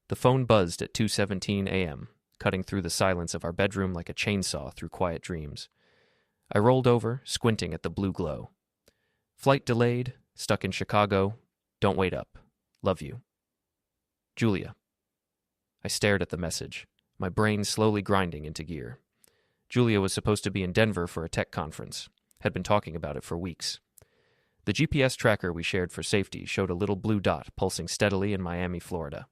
The phone buzzed at 2:17 a.m., cutting through the silence of our bedroom like a chainsaw through quiet dreams. I rolled over, squinting at the blue glow. Flight delayed, stuck in Chicago. Don't wait up. Love you. Julia. I stared at the message, my brain slowly grinding into gear. Julia was supposed to be in Denver for a tech conference, had been talking about it for weeks. The GPS tracker we shared for safety showed a little blue dot pulsing steadily in Miami, Florida.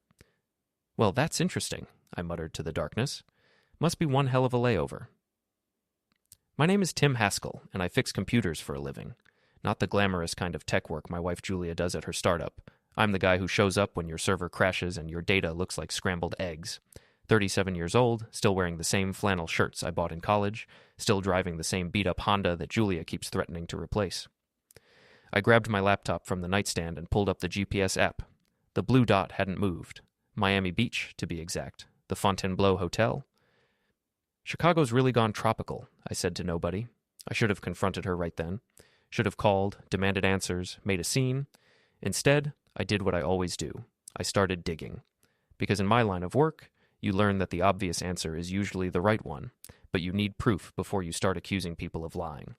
Well, that's interesting, I muttered to the darkness. Must be one hell of a layover. My name is Tim Haskell, and I fix computers for a living. Not the glamorous kind of tech work my wife Julia does at her startup. I'm the guy who shows up when your server crashes and your data looks like scrambled eggs. 37 years old, still wearing the same flannel shirts I bought in college, still driving the same beat-up Honda that Julia keeps threatening to replace. I grabbed my laptop from the nightstand and pulled up the GPS app. The blue dot hadn't moved. Miami Beach, to be exact. The Fontainebleau Hotel. Chicago's really gone tropical, I said to nobody. I should have confronted her right then. Should have called, demanded answers, made a scene. Instead, I did what I always do. I started digging. Because in my line of work, you learn that the obvious answer is usually the right one, but you need proof before you start accusing people of lying.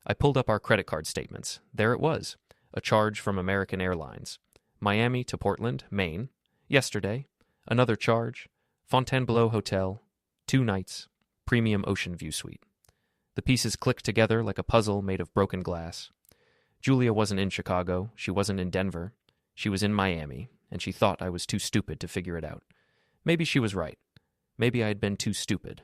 I pulled up our credit card statements. There it was, a charge from American Airlines. Miami to Portland, Maine. Yesterday, another charge. Fontainebleau Hotel, 2 nights, premium ocean view suite. The pieces clicked together like a puzzle made of broken glass. Julia wasn't in Chicago, she wasn't in Denver. She was in Miami, and she thought I was too stupid to figure it out. Maybe she was right. Maybe I had been too stupid.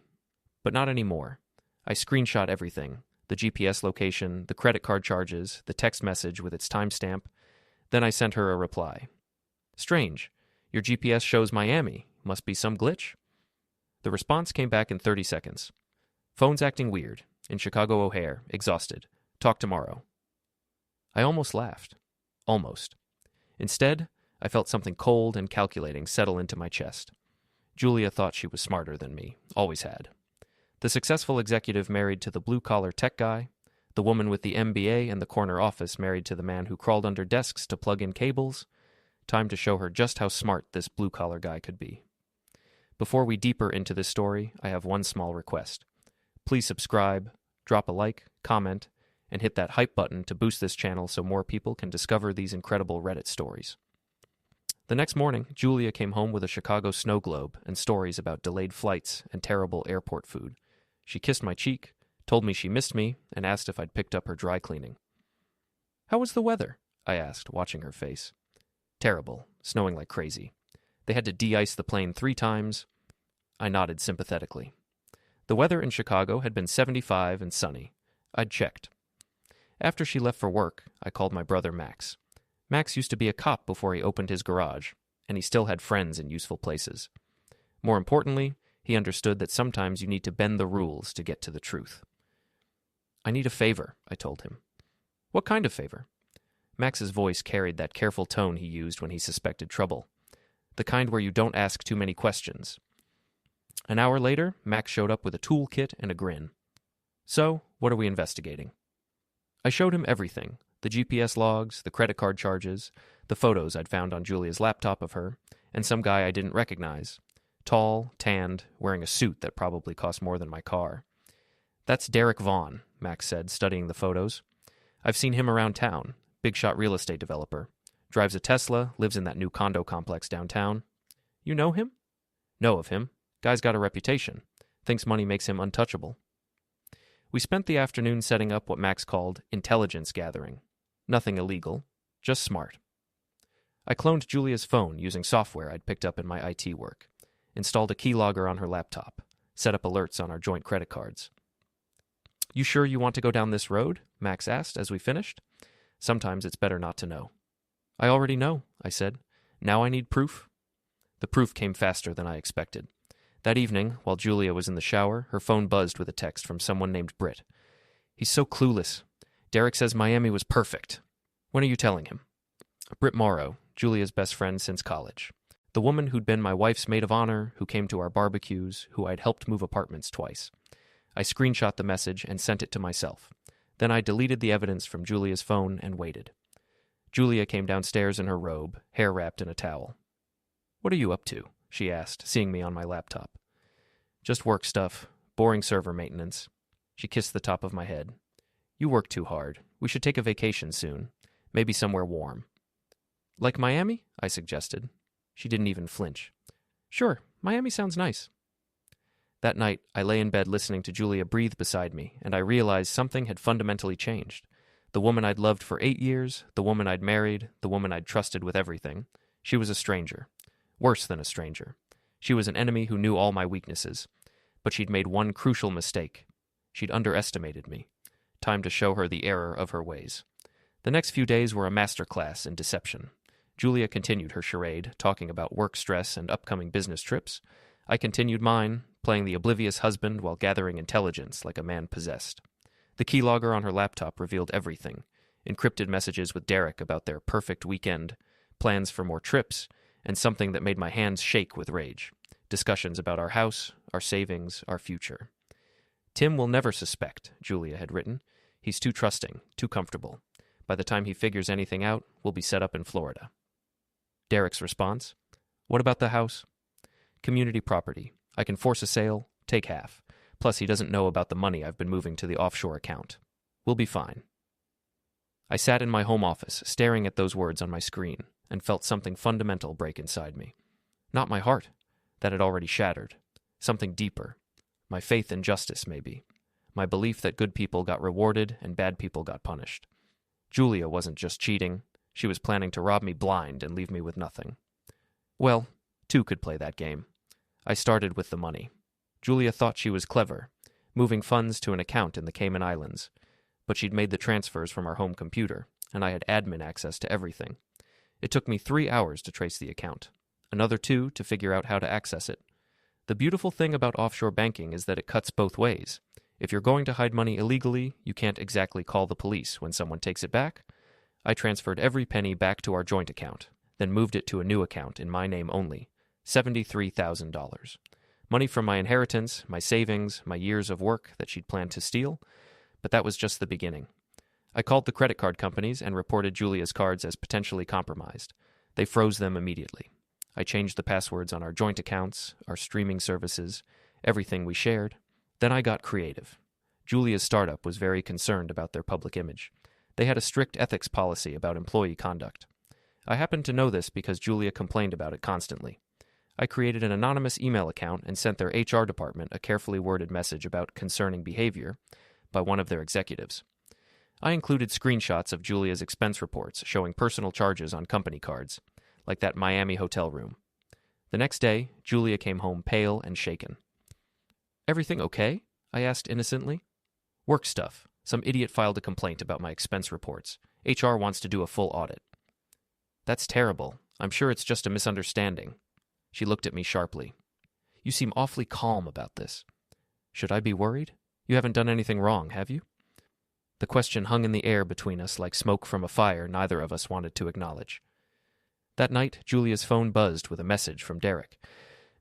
But not anymore. I screenshot everything. The GPS location, the credit card charges, the text message with its timestamp. Then I sent her a reply. Strange. Your GPS shows Miami. Must be some glitch? The response came back in 30 seconds. Phone's acting weird. In Chicago O'Hare. Exhausted. Talk tomorrow. I almost laughed. Almost. Instead, I felt something cold and calculating settle into my chest. Julia thought she was smarter than me. Always had. The successful executive married to the blue-collar tech guy. The woman with the MBA and the corner office married to the man who crawled under desks to plug in cables. Time to show her just how smart this blue-collar guy could be. Before we deeper into this story, I have one small request. Please subscribe, drop a like, comment, and hit that hype button to boost this channel so more people can discover these incredible Reddit stories. The next morning, Julia came home with a Chicago snow globe and stories about delayed flights and terrible airport food. She kissed my cheek, told me she missed me, and asked if I'd picked up her dry cleaning. How was the weather? I asked, watching her face. Terrible, snowing like crazy. They had to de-ice the plane 3 times. I nodded sympathetically. The weather in Chicago had been 75 and sunny. I'd checked. After she left for work, I called my brother Max. Max used to be a cop before he opened his garage, and he still had friends in useful places. More importantly, he understood that sometimes you need to bend the rules to get to the truth. I need a favor, I told him. What kind of favor? Max's voice carried that careful tone he used when he suspected trouble. The kind where you don't ask too many questions. An hour later, Max showed up with a toolkit and a grin. So, what are we investigating? I showed him everything. The GPS logs, the credit card charges, the photos I'd found on Julia's laptop of her, and some guy I didn't recognize. Tall, tanned, wearing a suit that probably cost more than my car. That's Derrick Vaughn, Max said, studying the photos. I've seen him around town. Big shot real estate developer. Drives a Tesla, lives in that new condo complex downtown. You know him? Know of him. Guy's got a reputation. Thinks money makes him untouchable. We spent the afternoon setting up what Max called intelligence gathering. Nothing illegal, just smart. I cloned Julia's phone using software I'd picked up in my IT work, installed a keylogger on her laptop, set up alerts on our joint credit cards. You sure you want to go down this road? Max asked as we finished. Sometimes it's better not to know. I already know, I said. Now I need proof. The proof came faster than I expected. That evening, while Julia was in the shower, her phone buzzed with a text from someone named Brit. He's so clueless. Derrick says Miami was perfect. When are you telling him? Brit Morrow, Julia's best friend since college. The woman who'd been my wife's maid of honor, who came to our barbecues, who I'd helped move apartments twice. I screenshot the message and sent it to myself. Then I deleted the evidence from Julia's phone and waited. Julia came downstairs in her robe, hair wrapped in a towel. What are you up to? she asked, seeing me on my laptop. Just work stuff, boring server maintenance. She kissed the top of my head. You work too hard. We should take a vacation soon. Maybe somewhere warm. Like Miami? I suggested. She didn't even flinch. Sure, Miami sounds nice. That night, I lay in bed listening to Julia breathe beside me, and I realized something had fundamentally changed. The woman I'd loved for 8 years, the woman I'd married, the woman I'd trusted with everything, she was a stranger. Worse than a stranger. She was an enemy who knew all my weaknesses. But she'd made one crucial mistake. She'd underestimated me. Time to show her the error of her ways. The next few days were a masterclass in deception. Julia continued her charade, talking about work stress and upcoming business trips. I continued mine, playing the oblivious husband while gathering intelligence like a man possessed. The keylogger on her laptop revealed everything. Encrypted messages with Derrick about their perfect weekend, plans for more trips, and something that made my hands shake with rage. Discussions about our house, our savings, our future. Tim will never suspect, Julia had written. He's too trusting, too comfortable. By the time he figures anything out, we'll be set up in Florida. Derrick's response? What about the house? Community property. I can force a sale, take half. Plus, he doesn't know about the money I've been moving to the offshore account. We'll be fine. I sat in my home office, staring at those words on my screen, and felt something fundamental break inside me. Not my heart. That had already shattered. Something deeper. My faith in justice, maybe. My belief that good people got rewarded and bad people got punished. Julia wasn't just cheating. She was planning to rob me blind and leave me with nothing. Well, two could play that game. I started with the money. Julia thought she was clever, moving funds to an account in the Cayman Islands. But she'd made the transfers from our home computer, and I had admin access to everything. It took me 3 hours to trace the account. Another 2 to figure out how to access it. The beautiful thing about offshore banking is that it cuts both ways. If you're going to hide money illegally, you can't exactly call the police when someone takes it back. I transferred every penny back to our joint account, then moved it to a new account in my name only, $73,000. Money from my inheritance, my savings, my years of work that she'd planned to steal. But that was just the beginning. I called the credit card companies and reported Julia's cards as potentially compromised. They froze them immediately. I changed the passwords on our joint accounts, our streaming services, everything we shared. Then I got creative. Julia's startup was very concerned about their public image. They had a strict ethics policy about employee conduct. I happened to know this because Julia complained about it constantly. I created an anonymous email account and sent their HR department a carefully worded message about concerning behavior by one of their executives. I included screenshots of Julia's expense reports showing personal charges on company cards, like that Miami hotel room. The next day, Julia came home pale and shaken. Everything okay? I asked innocently. Work stuff. Some idiot filed a complaint about my expense reports. HR wants to do a full audit. That's terrible. I'm sure it's just a misunderstanding. She looked at me sharply. You seem awfully calm about this. Should I be worried? You haven't done anything wrong, have you? The question hung in the air between us like smoke from a fire neither of us wanted to acknowledge. That night, Julia's phone buzzed with a message from Derrick.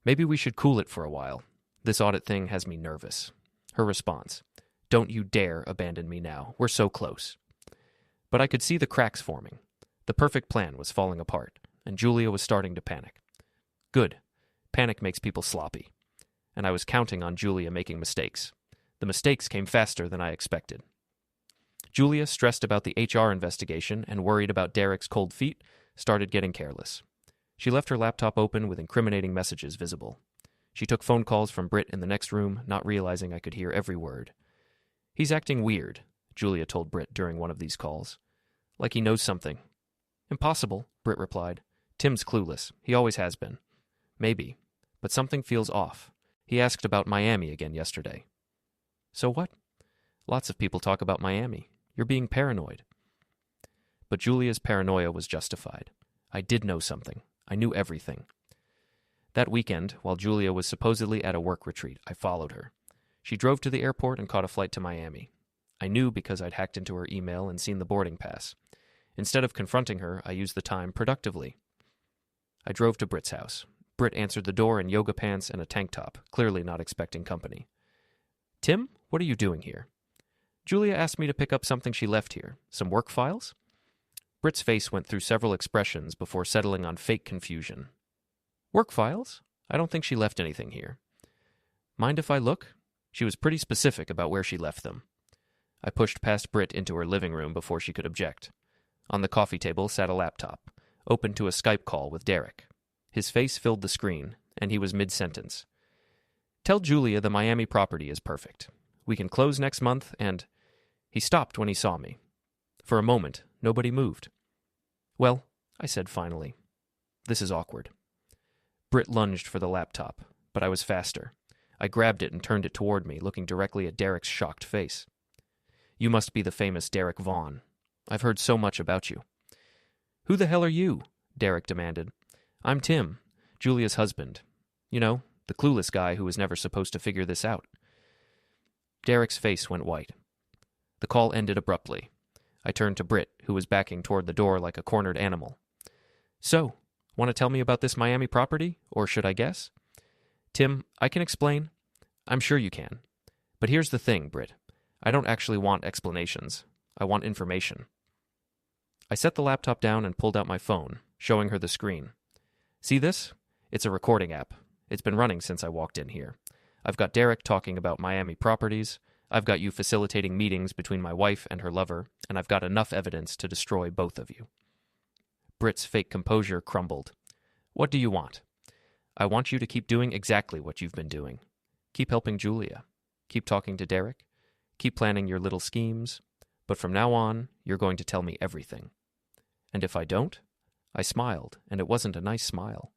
Maybe we should cool it for a while. This audit thing has me nervous. Her response. Don't you dare abandon me now. We're so close. But I could see the cracks forming. The perfect plan was falling apart, and Julia was starting to panic. Good. Panic makes people sloppy. And I was counting on Julia making mistakes. The mistakes came faster than I expected. Julia, stressed about the HR investigation and worried about Derrick's cold feet, started getting careless. She left her laptop open with incriminating messages visible. She took phone calls from Brit in the next room, not realizing I could hear every word. He's acting weird, Julia told Brit during one of these calls. Like he knows something. Impossible, Brit replied. Tim's clueless. He always has been. Maybe. But something feels off. He asked about Miami again yesterday. So what? Lots of people talk about Miami. You're being paranoid. But Julia's paranoia was justified. I did know something. I knew everything. That weekend, while Julia was supposedly at a work retreat, I followed her. She drove to the airport and caught a flight to Miami. I knew because I'd hacked into her email and seen the boarding pass. Instead of confronting her, I used the time productively. I drove to Brit's house. Brit answered the door in yoga pants and a tank top, clearly not expecting company. Tim, what are you doing here? Julia asked me to pick up something she left here. Some work files? Brit's face went through several expressions before settling on fake confusion. Work files? I don't think she left anything here. Mind if I look? She was pretty specific about where she left them. I pushed past Brit into her living room before she could object. On the coffee table sat a laptop, open to a Skype call with Derrick. His face filled the screen, and he was mid-sentence. Tell Julia the Miami property is perfect. We can close next month, and... He stopped when he saw me. For a moment, nobody moved. Well, I said finally, this is awkward. Brit lunged for the laptop, but I was faster. I grabbed it and turned it toward me, looking directly at Derrick's shocked face. You must be the famous Derrick Vaughn. I've heard so much about you. Who the hell are you? Derrick demanded. I'm Tim, Julia's husband. You know, the clueless guy who was never supposed to figure this out. Derrick's face went white. The call ended abruptly. I turned to Brit, who was backing toward the door like a cornered animal. So, want to tell me about this Miami property, or should I guess? Tim, I can explain. I'm sure you can. But here's the thing, Brit. I don't actually want explanations. I want information. I set the laptop down and pulled out my phone, showing her the screen. See this? It's a recording app. It's been running since I walked in here. I've got Derrick talking about Miami properties. I've got you facilitating meetings between my wife and her lover, and I've got enough evidence to destroy both of you. Brit's fake composure crumbled. What do you want? I want you to keep doing exactly what you've been doing. Keep helping Julia. Keep talking to Derrick. Keep planning your little schemes. But from now on, you're going to tell me everything. And if I don't? I smiled, and it wasn't a nice smile.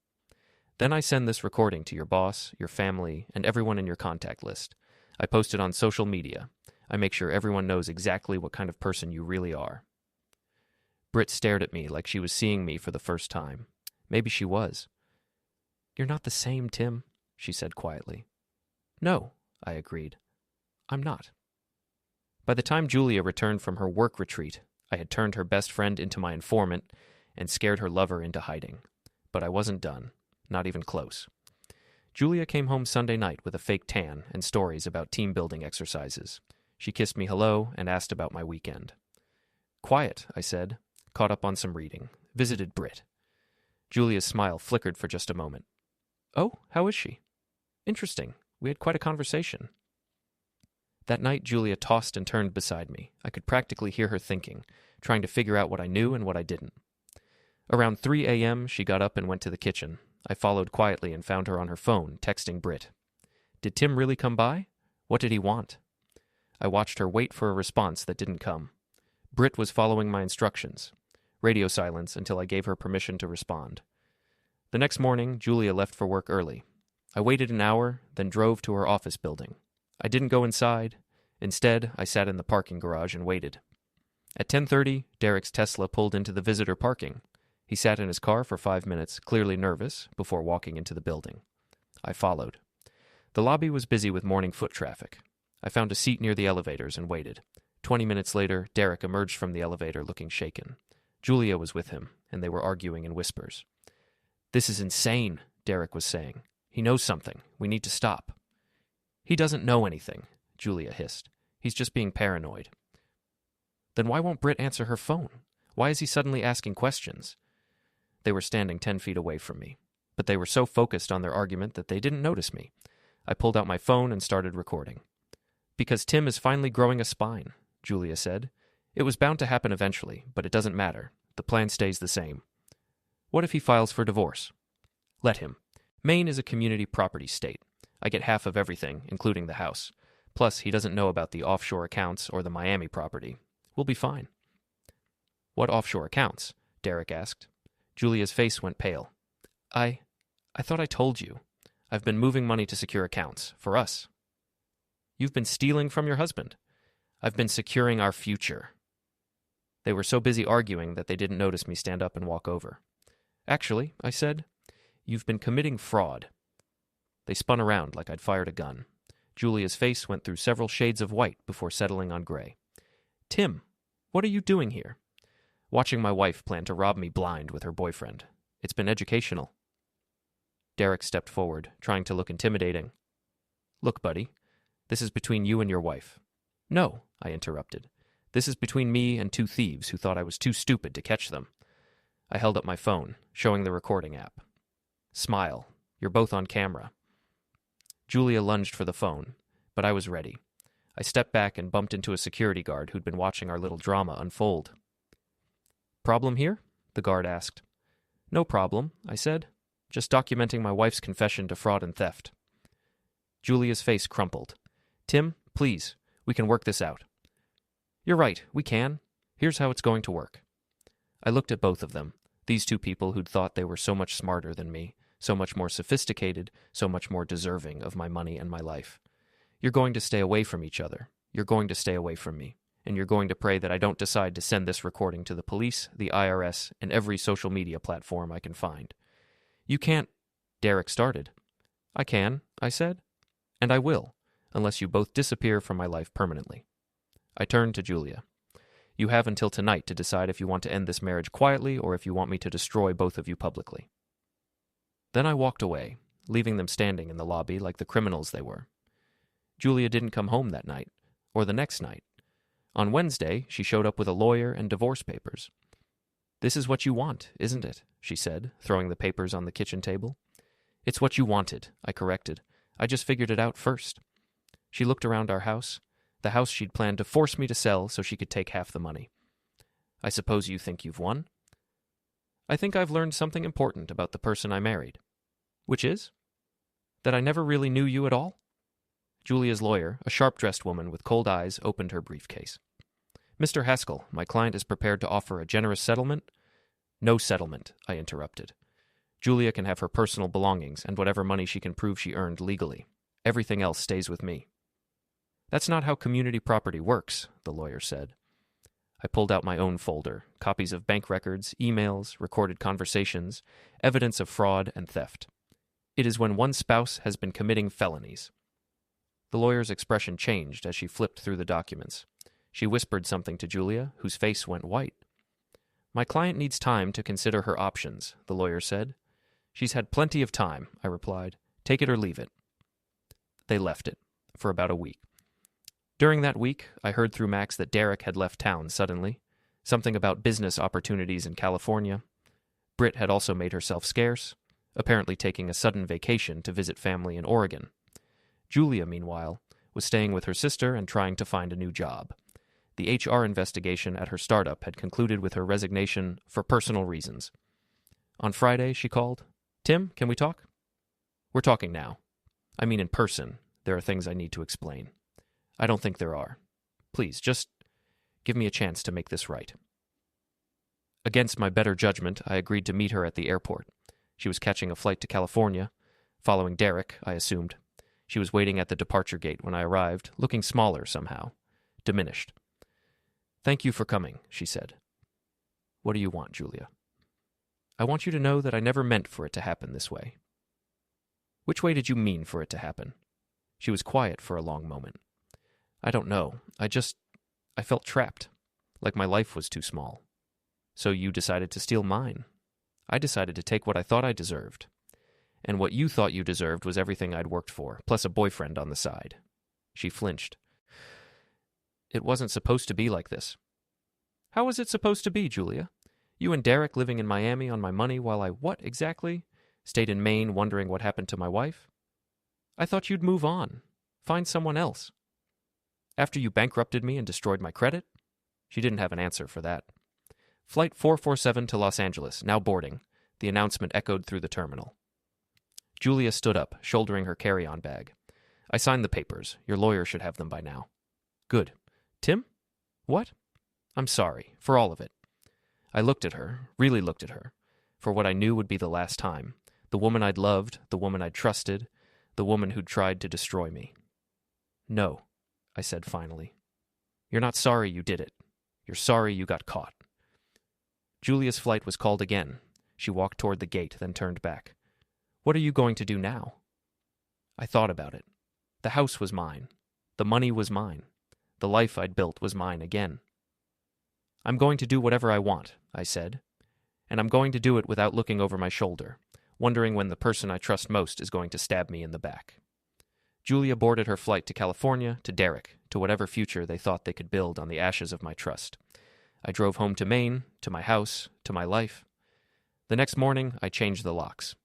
Then I send this recording to your boss, your family, and everyone in your contact list. I post it on social media. I make sure everyone knows exactly what kind of person you really are. Brit stared at me like she was seeing me for the first time. Maybe she was. You're not the same, Tim, she said quietly. No, I agreed. I'm not. By the time Julia returned from her work retreat, I had turned her best friend into my informant and scared her lover into hiding. But I wasn't done. Not even close. Julia came home Sunday night with a fake tan and stories about team-building exercises. She kissed me hello and asked about my weekend. Quiet, I said. Caught up on some reading. Visited Brit. Julia's smile flickered for just a moment. Oh, how is she? Interesting. We had quite a conversation. That night, Julia tossed and turned beside me. I could practically hear her thinking, trying to figure out what I knew and what I didn't. Around 3 a.m., she got up and went to the kitchen. I followed quietly and found her on her phone, texting Brit. Did Tim really come by? What did he want? I watched her wait for a response that didn't come. Brit was following my instructions. Radio silence until I gave her permission to respond. The next morning, Julia left for work early. I waited an hour, then drove to her office building. I didn't go inside. Instead, I sat in the parking garage and waited. At 10:30, Derrick's Tesla pulled into the visitor parking. He sat in his car for 5 minutes, clearly nervous, before walking into the building. I followed. The lobby was busy with morning foot traffic. I found a seat near the elevators and waited. 20 minutes later, Derrick emerged from the elevator looking shaken. Julia was with him, and they were arguing in whispers. This is insane, Derrick was saying. He knows something. We need to stop. He doesn't know anything, Julia hissed. He's just being paranoid. Then why won't Brit answer her phone? Why is he suddenly asking questions? They were standing 10 feet away from me, but they were so focused on their argument that they didn't notice me. I pulled out my phone and started recording. Because Tim is finally growing a spine, Julia said. It was bound to happen eventually, but it doesn't matter. The plan stays the same. What if he files for divorce? Let him. Maine is a community property state. I get half of everything, including the house. Plus, he doesn't know about the offshore accounts or the Miami property. We'll be fine. What offshore accounts? Derrick asked. Julia's face went pale. I thought I told you. I've been moving money to secure accounts. For us. You've been stealing from your husband. I've been securing our future. They were so busy arguing that they didn't notice me stand up and walk over. Actually, I said, you've been committing fraud. They spun around like I'd fired a gun. Julia's face went through several shades of white before settling on gray. Tim, what are you doing here? Watching my wife plan to rob me blind with her boyfriend. It's been educational. Derrick stepped forward, trying to look intimidating. Look, buddy, this is between you and your wife. No, I interrupted. This is between me and 2 thieves who thought I was too stupid to catch them. I held up my phone, showing the recording app. Smile, You're both on camera." Julia lunged for the phone, but I was ready. I stepped back and bumped into a security guard who'd been watching our little drama unfold. "Problem here?" the guard asked. "No problem," I said. "Just documenting my wife's confession to fraud and theft." Julia's face crumpled. "Tim, please, we can work this out." "You're right, we can. Here's how it's going to work." I looked at both of them, these two people who'd thought they were so much smarter than me, so much more sophisticated, so much more deserving of my money and my life. "You're going to stay away from each other. You're going to stay away from me. And you're going to pray that I don't decide to send this recording to the police, the IRS, and every social media platform I can find." "You can't," Derrick started. "I can," I said. "And I will, unless you both disappear from my life permanently." I turned to Julia. "You have until tonight to decide if you want to end this marriage quietly or if you want me to destroy both of you publicly." Then I walked away, leaving them standing in the lobby like the criminals they were. Julia didn't come home that night, or the next night. On Wednesday, she showed up with a lawyer and divorce papers. "This is what you want, isn't it?" she said, throwing the papers on the kitchen table. "It's what you wanted," I corrected. "I just figured it out first." She looked around our house, the house she'd planned to force me to sell so she could take half the money. "I suppose you think you've won?" "I think I've learned something important about the person I married." "Which is?" "That I never really knew you at all." Julia's lawyer, a sharp-dressed woman with cold eyes, opened her briefcase. "Mr. Haskell, my client is prepared to offer a generous settlement." "No settlement," I interrupted. "Julia can have her personal belongings and whatever money she can prove she earned legally. Everything else stays with me." "That's not how community property works," the lawyer said. I pulled out my own folder, copies of bank records, emails, recorded conversations, evidence of fraud and theft. "It is when one spouse has been committing felonies." The lawyer's expression changed as she flipped through the documents. She whispered something to Julia, whose face went white. "My client needs time to consider her options," the lawyer said. "She's had plenty of time," I replied. "Take it or leave it." They left it, for about a week. During that week, I heard through Max that Derrick had left town suddenly, something about business opportunities in California. Brit had also made herself scarce, apparently taking a sudden vacation to visit family in Oregon. Julia, meanwhile, was staying with her sister and trying to find a new job. The HR investigation at her startup had concluded with her resignation for personal reasons. On Friday, she called. "Tim, can we talk?" "We're talking now. I mean in person. There are things I need to explain." "I don't think there are. Please, just give me a chance to make this right." Against my better judgment, I agreed to meet her at the airport. She was catching a flight to California, following Derrick, I assumed. She was waiting at the departure gate when I arrived, looking smaller somehow, diminished. "Thank you for coming," she said. "What do you want, Julia?" "I want you to know that I never meant for it to happen this way." "Which way did you mean for it to happen?" She was quiet for a long moment. "I don't know. I felt trapped, like my life was too small. So you decided to steal mine. I decided to take what I thought I deserved. And what you thought you deserved was everything I'd worked for, plus a boyfriend on the side." She flinched. "It wasn't supposed to be like this." "How was it supposed to be, Julia? You and Derrick living in Miami on my money while I what exactly? Stayed in Maine wondering what happened to my wife? I thought you'd move on. Find someone else. After you bankrupted me and destroyed my credit?" She didn't have an answer for that. "Flight 447 to Los Angeles, now boarding." The announcement echoed through the terminal. Julia stood up, shouldering her carry-on bag. "I signed the papers. Your lawyer should have them by now." "Good. Tim? What?" "I'm sorry. For all of it." I looked at her, really looked at her, for what I knew would be the last time. The woman I'd loved, the woman I'd trusted, the woman who'd tried to destroy me. "No," I said finally. "You're not sorry you did it. You're sorry you got caught." Julia's flight was called again. She walked toward the gate, then turned back. "What are you going to do now?" I thought about it. The house was mine. The money was mine. The life I'd built was mine again. "I'm going to do whatever I want," I said. "And I'm going to do it without looking over my shoulder, wondering when the person I trust most is going to stab me in the back." Julia boarded her flight to California, to Derrick, to whatever future they thought they could build on the ashes of my trust. I drove home to Maine, to my house, to my life. The next morning, I changed the locks.